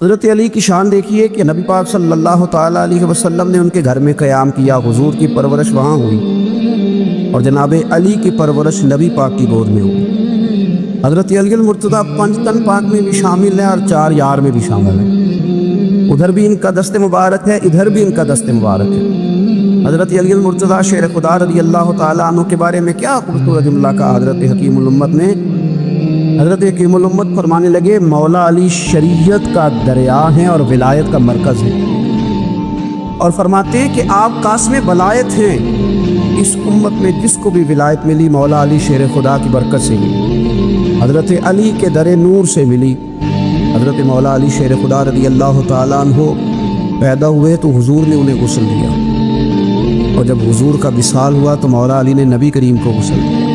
حضرت علی کی شان دیکھیے کہ نبی پاک صلی اللہ تعالیٰ علیہ وسلم نے ان کے گھر میں قیام کیا، حضور کی پرورش وہاں ہوئی، اور جناب علی کی پرورش نبی پاک کی گود میں ہوئی۔ حضرت علی المرتضیٰ 5 تن پاک میں بھی شامل ہیں اور 4 یار میں بھی شامل ہیں، ادھر بھی ان کا دست مبارک ہے، ادھر بھی ان کا دست مبارک ہے۔ حضرت علی المرتضیٰ شیر خدا رضی اللہ تعالیٰ عنہ کے بارے میں کیا خوبصورت جملہ کہا حضرت حکیم الامت نے۔ حضرت حکیم الامت فرمانے لگے مولا علی شریعت کا دریا ہیں اور ولایت کا مرکز ہے، اور فرماتے ہیں کہ آپ قاسم ولایت ہیں، اس امت میں جس کو بھی ولایت ملی مولا علی شیر خدا کی برکت سے ملی، حضرت علی کے در نور سے ملی۔ حضرت مولا علی شیر خدا رضی اللہ تعالیٰ عنہ پیدا ہوئے تو حضور نے انہیں غسل دیا، اور جب حضور کا وصال ہوا تو مولا علی نے نبی کریم کو غسل دیا۔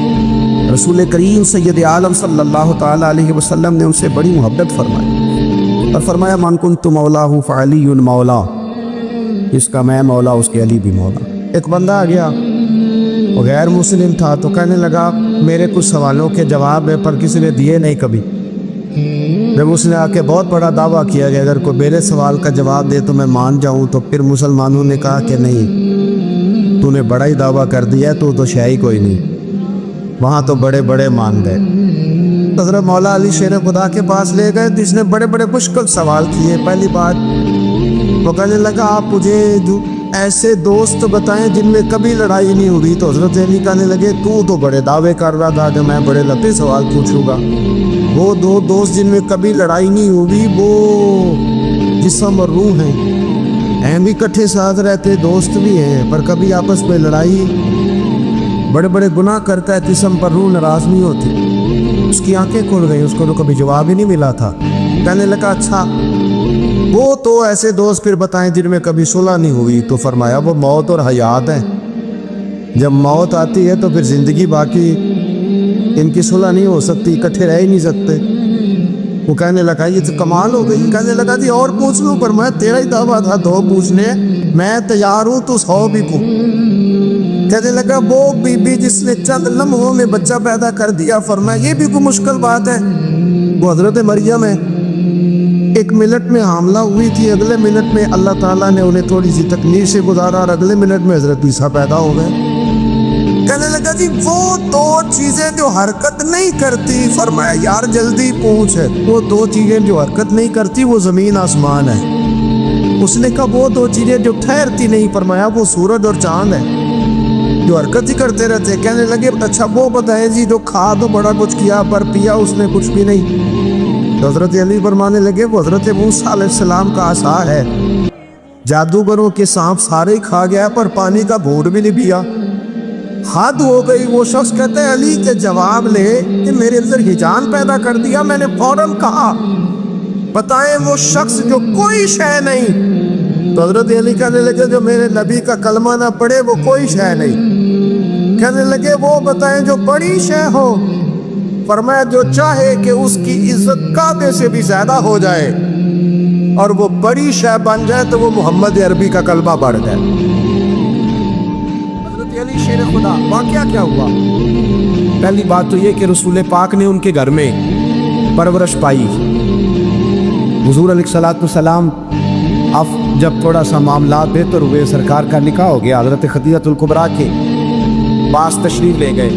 رسول کریم سید عالم صلی اللہ تعالیٰ علیہ وسلم نے ان سے بڑی محبت فرمائی اور فرمایا من کنت مولاہ فعلی مولا، جس کا میں مولا اس کے علی بھی مولا۔ ایک بندہ آ گیا، وہ غیر مسلم تھا، تو کہنے لگا میرے کچھ سوالوں کے جواب ہے پر کسی نے دیے نہیں کبھی۔ جب اس نے آ کے بہت بڑا دعویٰ کیا کہ اگر کوئی میرے سوال کا جواب دے تو میں مان جاؤں، تو پھر مسلمانوں نے کہا کہ نہیں، تو نے بڑا ہی دعویٰ کر دیا، تو شے ہی کوئی نہیں۔ وہاں تو بڑے بڑے مان گئے۔ حضرت مولا علی شیر خدا کے پاس لے گئے، جس نے بڑے بڑے مشکل سوال کیے۔ پہلی بات وہ کہنے لگا آپ مجھے ایسے دوست بتائیں جن میں کبھی لڑائی نہیں ہوئی۔ تو حضرت علی کہنے لگے تو بڑے دعوے کر رہا تھا کہ میں بڑے لمبے سوال پوچھوں گا۔ وہ 2 دوست جن میں کبھی لڑائی نہیں ہوئی وہ جسم اور روح ہیں بھی کٹھے ساتھ رہتے، دوست بھی ہیں پر کبھی آپس میں لڑائی، بڑے بڑے گناہ کرتا ہے، جسم پر روح ناراض نہیں ہوتی۔ اس کی آنکھیں کھل گئی، اس کو تو کبھی جواب ہی نہیں ملا تھا۔ کہنے لگا اچھا وہ تو ایسے دوست پھر بتائیں جن میں کبھی صلح نہیں ہوئی۔ تو فرمایا وہ موت اور حیات ہیں، جب موت آتی ہے تو پھر زندگی باقی ان کی صلح نہیں ہو سکتی، اکٹھے رہ ہی نہیں سکتے۔ وہ کہنے لگا یہ تو کمال ہو گئی۔ کہنے لگا جی اور پوچھ لوں، پر میں تیرا ہی دعویٰ تھا 2 پوچھنے، میں تیار ہوں تو 100 بھی پوچھ۔ کہنے لگا وہ بی بی جس نے چند لمحوں میں بچہ پیدا کر دیا، فرمایا یہ بھی کوئی مشکل بات ہے؟ وہ حضرت مریم ہے، 1 منٹ میں حاملہ ہوئی تھی، اگلے منٹ میں اللہ تعالیٰ نے انہیں تھوڑی سی تکلیف سے گزارا اور اگلے منٹ میں حضرت عیسیٰ پیدا ہو گئے۔ کہنے لگا جی وہ 2 چیزیں جو حرکت نہیں کرتی، فرمایا یار جلدی پوچھ، وہ 2 چیزیں جو حرکت نہیں کرتی وہ زمین آسمان ہے۔ اس نے کہا وہ 2 چیزیں جو ٹھہرتی نہیں، فرمایا وہ سورج اور چاند ہے جو حرکت ہی کرتے رہتے۔ کہنے لگے اچھا وہ بتائیں جی جو کھا تو بڑا کچھ کیا پر پیا اس نے کچھ بھی نہیں۔ تو حضرت علی فرمانے لگے وہ حضرت موسیٰ علیہ السلام کا عصا ہے، جادوگروں کے سانپ سارے ہی کھا گیا پر پانی کا گھونٹ بھی نہیں پیا۔ حد ہو گئی۔ وہ شخص کہتے ہیں علی کے جواب لے کہ میرے اندر ہیجان پیدا کر دیا، میں نے فوراً کہا بتائیں وہ شخص جو کوئی شے نہیں۔ تو حضرت علی کہنے لگے جو میرے نبی کا کلمہ نہ پڑھے وہ کوئی شے نہیں۔ کہنے لگے وہ بتائیں جو بڑی شے ہو۔ فرمایا جو چاہے کہ اس کی عزت کعبے سے بھی زیادہ ہو جائے اور وہ بڑی شے بن جائے تو وہ محمد عربی کا کلمہ پڑھ جائے۔ حضرت علی شیر خدا واقعہ کیا ہوا؟ پہلی بات تو یہ کہ رسول پاک نے ان کے گھر میں پرورش پائی۔ حضور علیہ السلام اب جب تھوڑا سا معاملات بہتر ہوئے، سرکار کا نکاح ہو گیا، حضرت خدیجہ الکبریٰ کے پاس تشریف لے گئے۔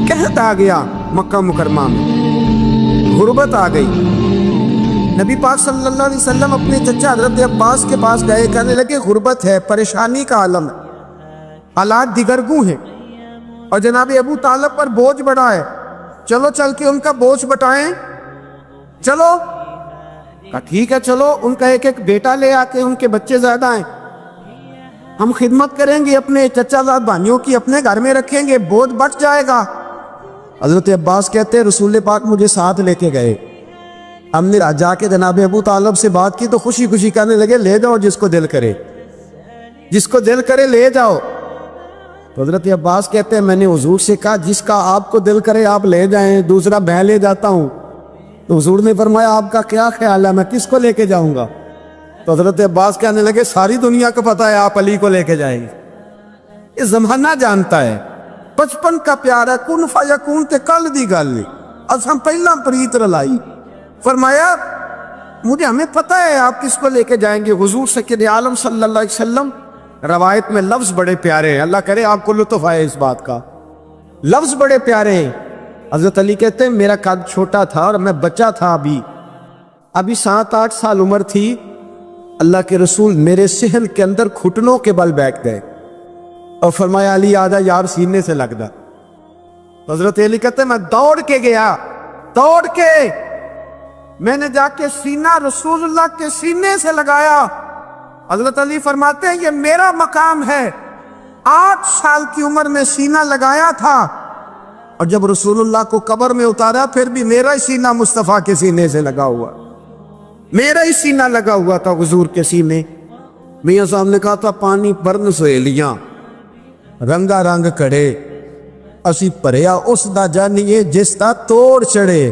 قحط آ گیا مکہ مکرمہ میں، غربت آ گئی۔ نبی پاک صلی اللہ علیہ وسلم اپنے چچا حضرت عباس کے پاس گئے، کہنے لگے غربت ہے، پریشانی کا عالم ہے، حالات دیگرگوں ہیں اور جناب ابو طالب پر بوجھ بڑھا ہے، چلو چل کے ان کا بوجھ بٹائیں۔ چلو کہا ٹھیک ہے چلو، ان کا ایک بیٹا لے آ کے، ان کے بچے زیادہ ہیں، ہم خدمت کریں گے اپنے چچا زاد بھائیوں کی، اپنے گھر میں رکھیں گے، بوجھ بچ جائے گا۔ حضرت عباس کہتے ہیں رسول پاک مجھے ساتھ لے کے گئے، ہم نے جا کے جناب ابو طالب سے بات کی تو خوشی خوشی کہنے لگے لے جاؤ جس کو دل کرے، جس کو دل کرے لے جاؤ۔ تو حضرت عباس کہتے ہیں میں نے حضور سے کہا جس کا آپ کو دل کرے آپ لے جائیں، دوسرا میں لے جاتا ہوں۔ تو حضور نے فرمایا آپ کا کیا خیال ہے، میں کس کو لے کے جاؤں گا؟ تو حضرت عباس کہنے لگے ساری دنیا کو پتہ ہے آپ علی کو لے کے جائیں گے، یہ زمانہ جانتا ہے، بچپن کا پیار ہے، کن فیکون تے کل دی گل نہیں، اصل پہلا پریت رلائی۔ فرمایا مجھے ہمیں پتہ ہے آپ کس کو لے کے جائیں گے، حضور سید عالم صلی اللہ علیہ وسلم۔ روایت میں لفظ بڑے پیارے ہیں، اللہ کرے آپ کو لطف آئے اس بات کا، لفظ بڑے پیارے ہیں۔ حضرت علی کہتے ہیں میرا قد چھوٹا تھا اور میں بچہ تھا، ابھی 7-8 سال عمر تھی، اللہ کے رسول میرے صحن کے اندر گھٹنوں کے بل بیٹھ گئے اور فرمایا علی آجا یار سینے سے لگ دا۔ حضرت علی کہتے ہیں میں دوڑ کے گیا، دوڑ کے میں نے جا کے سینہ رسول اللہ کے سینے سے لگایا۔ حضرت علی فرماتے ہیں یہ میرا مقام ہے، 8 سال کی عمر میں سینہ لگایا تھا، اور جب رسول اللہ کو قبر میں اتارا پھر بھی میرا ہی سینہ مصطفیٰ کے سینے سے لگا ہوا، میرا ہی سینہ لگا ہوا تھا حضور کے سینے۔ میاں صاحب نے کہا تھا پانی پرن سہیلیاں رنگا رنگ کڑے، اسی پریا اس دا جانیے جس دا توڑ چڑھے۔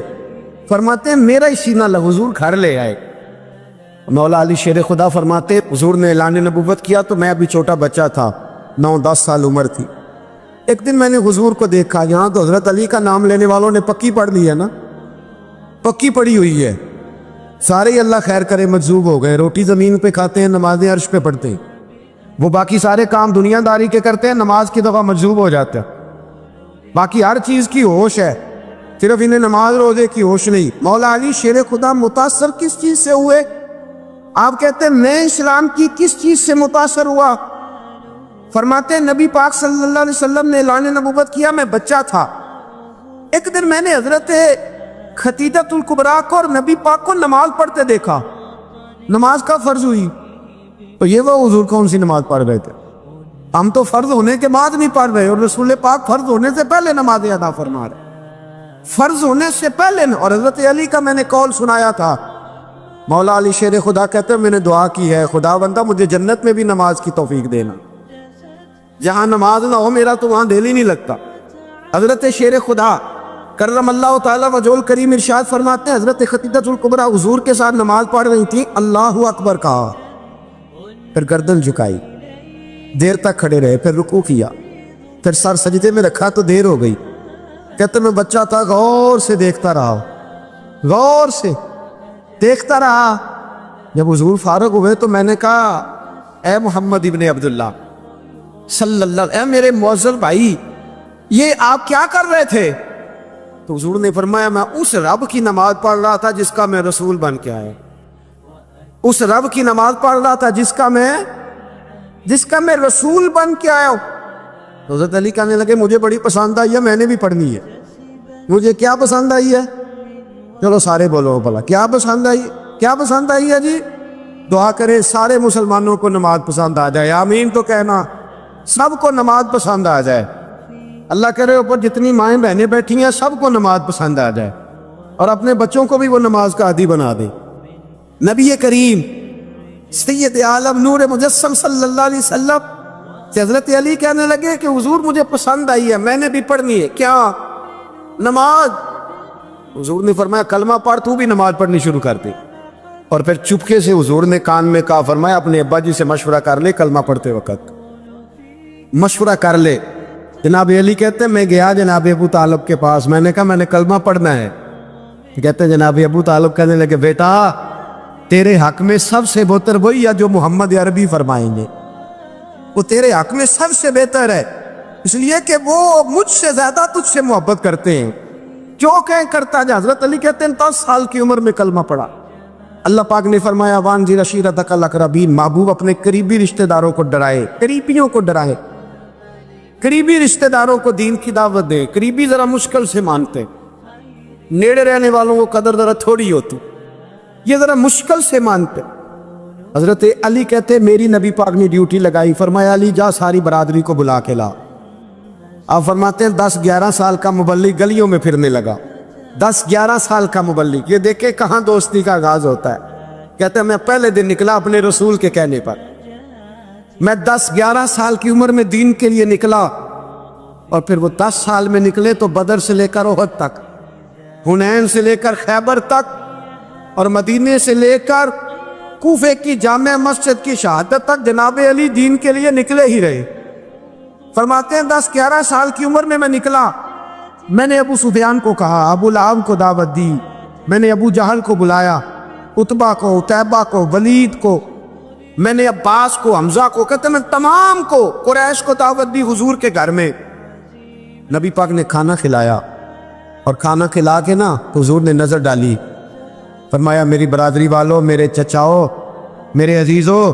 فرماتے ہیں میرا ہی سینہ حضور گھر لے آئے۔ مولا علی شیر خدا فرماتے حضور نے اعلان نبوت کیا تو میں ابھی چھوٹا بچہ تھا، 9-10 سال عمر تھی۔ ایک دن میں نے حضور کو دیکھا، یہاں تو حضرت علی کا نام لینے والوں نے پکی پڑھ لی ہے نا، پکی پڑھی ہوئی ہے، سارے ہی اللہ خیر کرے مجذوب ہو گئے، روٹی زمین پہ کھاتے ہیں، نمازیں عرش پہ پڑھتے ہیں، وہ باقی سارے کام دنیا داری کے کرتے ہیں، نماز کی دفعہ مجذوب ہو جاتے ہیں، باقی ہر چیز کی ہوش ہے، صرف انہیں نماز روزے کی ہوش نہیں۔ مولا علی شیر خدا متاثر کس چیز سے ہوئے؟ آپ کہتے ہیں میں اسلام کی کس چیز سے متاثر ہوا؟ فرماتے ہیں نبی پاک صلی اللہ علیہ وسلم نے اعلان نبوت کیا، میں بچہ تھا، ایک دن میں نے حضرت خدیجۃ الکبریٰ کو اور نبی پاک کو نماز پڑھتے دیکھا، نماز کا فرض ہوئی تو یہ وہ حضور کون سی نماز پڑھ رہے تھے؟ ہم تو فرض ہونے کے بعد نہیں پڑھ رہے، اور رسول پاک فرض ہونے سے پہلے نماز ادا فرما رہے، فرض ہونے سے پہلے۔ اور حضرت علی کا میں نے قول سنایا تھا، مولا علی شیر خدا کہتے ہیں میں نے دعا کی ہے خدا بندہ مجھے جنت میں بھی نماز کی توفیق دینا، جہاں نماز نہ ہو میرا تو وہاں دل ہی نہیں لگتا۔ حضرت شیر خدا کرم اللہ تعالیٰ وجل کریم ارشاد فرماتے ہیں حضرت خدیجۃ الکبریٰ حضور کے ساتھ نماز پڑھ رہی تھی، اللہ اکبر کہا، پھر گردن جھکائی، دیر تک کھڑے رہے، پھر رکوع کیا، پھر سر سجدے میں رکھا تو دیر ہو گئی۔ کہتے میں بچہ تھا، غور سے دیکھتا رہا، غور سے دیکھتا رہا۔ جب حضور فارغ ہوئے تو میں نے کہا اے محمد ابن عبداللہ صلی اللہ علیہ، اے میرے معزز بھائی یہ آپ کیا کر رہے تھے؟ تو حضور نے فرمایا میں اس رب کی نماز پڑھ رہا تھا جس کا میں رسول بن کے آیا، اس رب کی نماز پڑھ رہا تھا جس کا میں رسول بن کے آیا ہوں۔ حضرت علی کہنے لگے مجھے بڑی پسند آئی ہے، میں نے بھی پڑھنی ہے۔ مجھے کیا پسند آئی ہے؟ چلو سارے بولو بھلا کیا پسند آئی، کیا پسند آئی ہے جی؟ دعا کرے سارے مسلمانوں کو نماز پسند آ جائے، آمین تو کہنا، سب کو نماز پسند آ جائے، اللہ کرے اوپر جتنی مائیں بہنیں بیٹھی ہیں سب کو نماز پسند آ جائے، اور اپنے بچوں کو بھی وہ نماز کا عادی بنا دے۔ نبی کریم سید عالم نور مجسم صلی اللہ علیہ وسلم سے حضرت علی کہنے لگے کہ حضور مجھے پسند آئی ہے، میں نے بھی پڑھنی ہے، کیا؟ نماز۔ حضور نے فرمایا کلمہ پڑھ، تو بھی نماز پڑھنی شروع کر دے۔ اور پھر چپکے سے حضور نے کان میں کہا، فرمایا اپنے ابا جی سے مشورہ کر لے، کلمہ پڑھتے وقت مشورہ کر لے۔ جناب علی کہتے ہیں میں گیا جناب ابو طالب کے پاس، میں نے کہا میں نے کلمہ پڑھنا ہے۔ کہتے ہیں جناب ابو طالب کہنے لگے بیٹا تیرے حق میں سب سے بہتر وہی ہے جو محمد عربی فرمائیں گے، وہ تیرے حق میں سب سے بہتر ہے، اس لیے کہ وہ مجھ سے زیادہ تجھ سے محبت کرتے ہیں۔ جو کہیں کرتا جا۔ حضرت علی کہتے ہیں 10 سال کی عمر میں کلمہ پڑھا۔ اللہ پاک نے فرمایا وانذر عشیرتک الاقربین، محبوب اپنے قریبی رشتہ داروں کو ڈرائے، قریبیوں کو ڈرائے، قریبی رشتہ داروں کو دین کی دعوت دے۔ قریبی ذرا مشکل سے مانتے، نیڑے رہنے والوں کو قدر ذرا تھوڑی ہوتی، یہ ذرا مشکل سے مانتے۔ حضرت علی کہتے ہیں میری نبی پاک نے ڈیوٹی لگائی، فرمایا علی جا ساری برادری کو بلا کے لا۔ آپ فرماتے ہیں 10-11 سال کا مبلغ گلیوں میں پھرنے لگا، 10-11 سال کا مبلغ، یہ دیکھیں کہاں دوستی کا آغاز ہوتا ہے۔ کہتے ہیں میں پہلے دن نکلا اپنے رسول کے کہنے پر، میں 10-11 سال کی عمر میں دین کے لیے نکلا، اور پھر وہ 10 سال میں نکلے تو بدر سے لے کر احد تک، حنین سے لے کر خیبر تک، اور مدینے سے لے کر کوفے کی جامع مسجد کی شہادت تک جناب علی دین کے لیے نکلے ہی رہے۔ فرماتے ہیں 10-11 سال کی عمر میں میں نکلا، میں نے ابو سفیان کو کہا، ابو لہب کو دعوت دی، میں نے ابو جہل کو بلایا، عتبہ کو، عتیبہ کو، ولید کو، میں نے عباس کو، حمزہ کو، کہتے میں تمام کو، قریش کو دعوت دی حضور کے گھر میں۔ نبی پاک نے کھانا کھلایا، اور کھانا کھلا کے نا حضور نے نظر ڈالی، فرمایا میری برادری والوں، میرے چچاؤ، میرے عزیزوں،